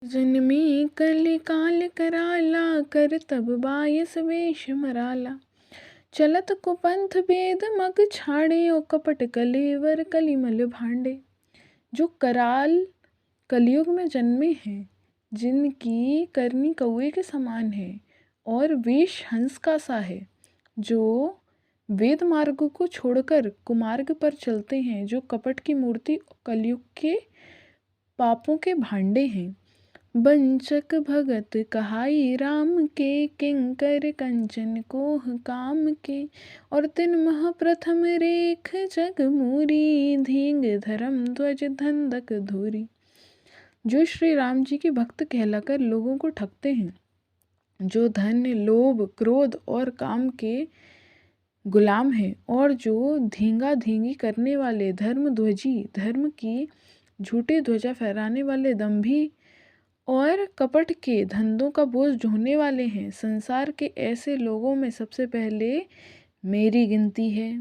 जन्मी कलि काल कराला, कर तब बायस वेश मराला। चलत कुपंथ बेद मग छाड़े, ओ कपट कलेवर कलिमल भांडे। जो कराल कलयुग में जन्मे हैं, जिनकी करनी कौवे के समान है और वेश हंस का सा है, जो वेद मार्ग को छोड़कर कुमार्ग पर चलते हैं, जो कपट की मूर्ति कलयुग के पापों के भांडे हैं। बंचक भगत कहाई राम के, किंकर कंचन कोह काम के। और तिन मह प्रथम रेख जग मूरी, धींग धर्म ध्वज धंधक धूरी। जो श्री राम जी के भक्त कहलाकर लोगों को ठगते हैं, जो धन लोभ क्रोध और काम के गुलाम हैं, और जो धींगा धींगी करने वाले धर्मध्वजी, धर्म की झूठी ध्वजा फहराने वाले दंभी और कपट के धंधों का बोझ ढोने वाले हैं। संसार के ऐसे लोगों में सबसे पहले मेरी गिनती है।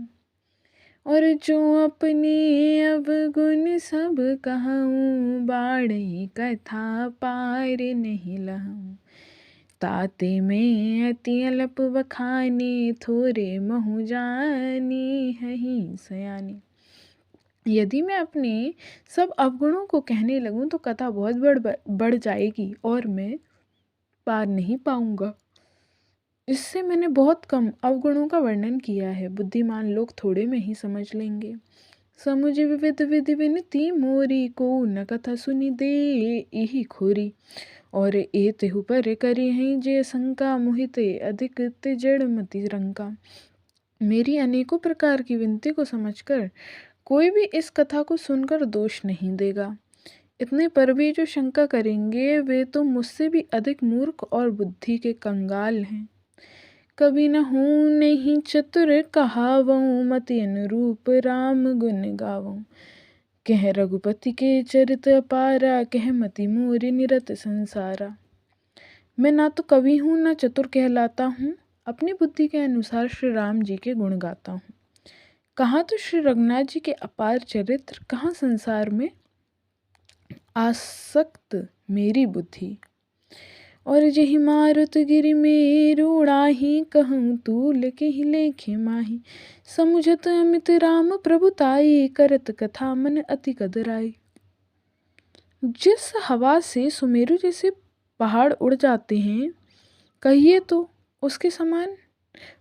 और जो अपने अवगुण सब कहूँ, बाढ़ी कथा पार नहीं लहूँ। ताते में अति अल्प बखाने, थोरे महु जानी हहीं सयानी। यदि मैं अपने सब अवगुणों को कहने लगूं तो कथा बहुत बढ़ जाएगी और मैं पार नहीं पाऊंगा। इससे मैंने बहुत कम अवगुणों का वर्णन किया है, बुद्धिमान लोग थोड़े में ही समझ लेंगे। समुझ विविध विधि विनती मोरी, को न कथा सुनी दे यही खोरी। और ए तेहु पर करी हैं जे शंका, मोहिते अधिक ते जड़ मति रंका। मेरी अनेकों प्रकार की विनती को समझकर कोई भी इस कथा को सुनकर दोष नहीं देगा। इतने पर भी जो शंका करेंगे वे तो मुझसे भी अधिक मूर्ख और बुद्धि के कंगाल हैं। कभी न हूँ नहीं चतुर कहावऊँ, मति अनुरूप राम गुण गावऊँ। कह रघुपति के चरित अपारा, कह मति मोरी निरत संसारा। मैं ना तो कवि हूँ ना चतुर कहलाता हूँ, अपनी बुद्धि के अनुसार श्री राम जी के गुण गाता हूँ। कहाँ तो श्री रघुनाथ जी के अपार चरित्र, कहाँ संसार में आसक्त मेरी बुद्धि। और जहि मारुत गिरि मेरु उड़ाही, कहूँ तूल केहि लेखे माही। समुझत अमित राम प्रभुताई, करत कथा मन अति कदराई। जिस हवा से सुमेरु जैसे पहाड़ उड़ जाते हैं, कहिए तो उसके समान,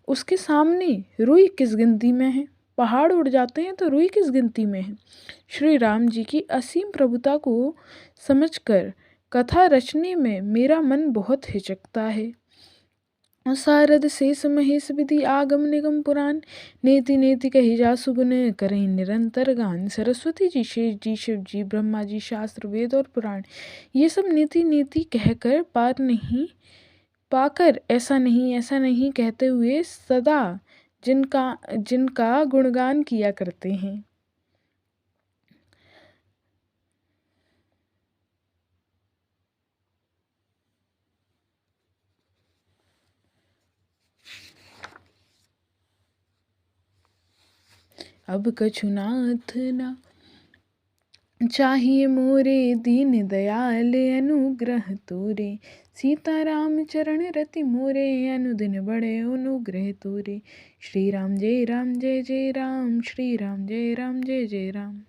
उसके सामने रुई किस गिनती में है। पहाड़ उड़ जाते हैं तो रुई किस गिनती में है। श्री राम जी की असीम प्रभुता को समझकर कथा रचने में मेरा मन बहुत हिचकता है। सारद शेष महेश विधि आगम निगम पुराण, नेति नेति कही जासु गुण, करें निरंतर गान। सरस्वती जी, शेष जी, शिव जी, ब्रह्मा जी, शास्त्र वेद और पुराण, ये सब नीति नीति कहकर पार नहीं पाकर ऐसा नहीं कहते हुए सदा जिनका गुणगान किया करते हैं। अब कछु नाथ ना चाहिए मोरे, दीन दयाल अनुग्रह तोरे। सीताराम चरण रति मोरे, अनुदिन बड़े अनुग्रह तोरे। श्री राम जय राम जय जय राम, श्री राम जय राम जय जय राम।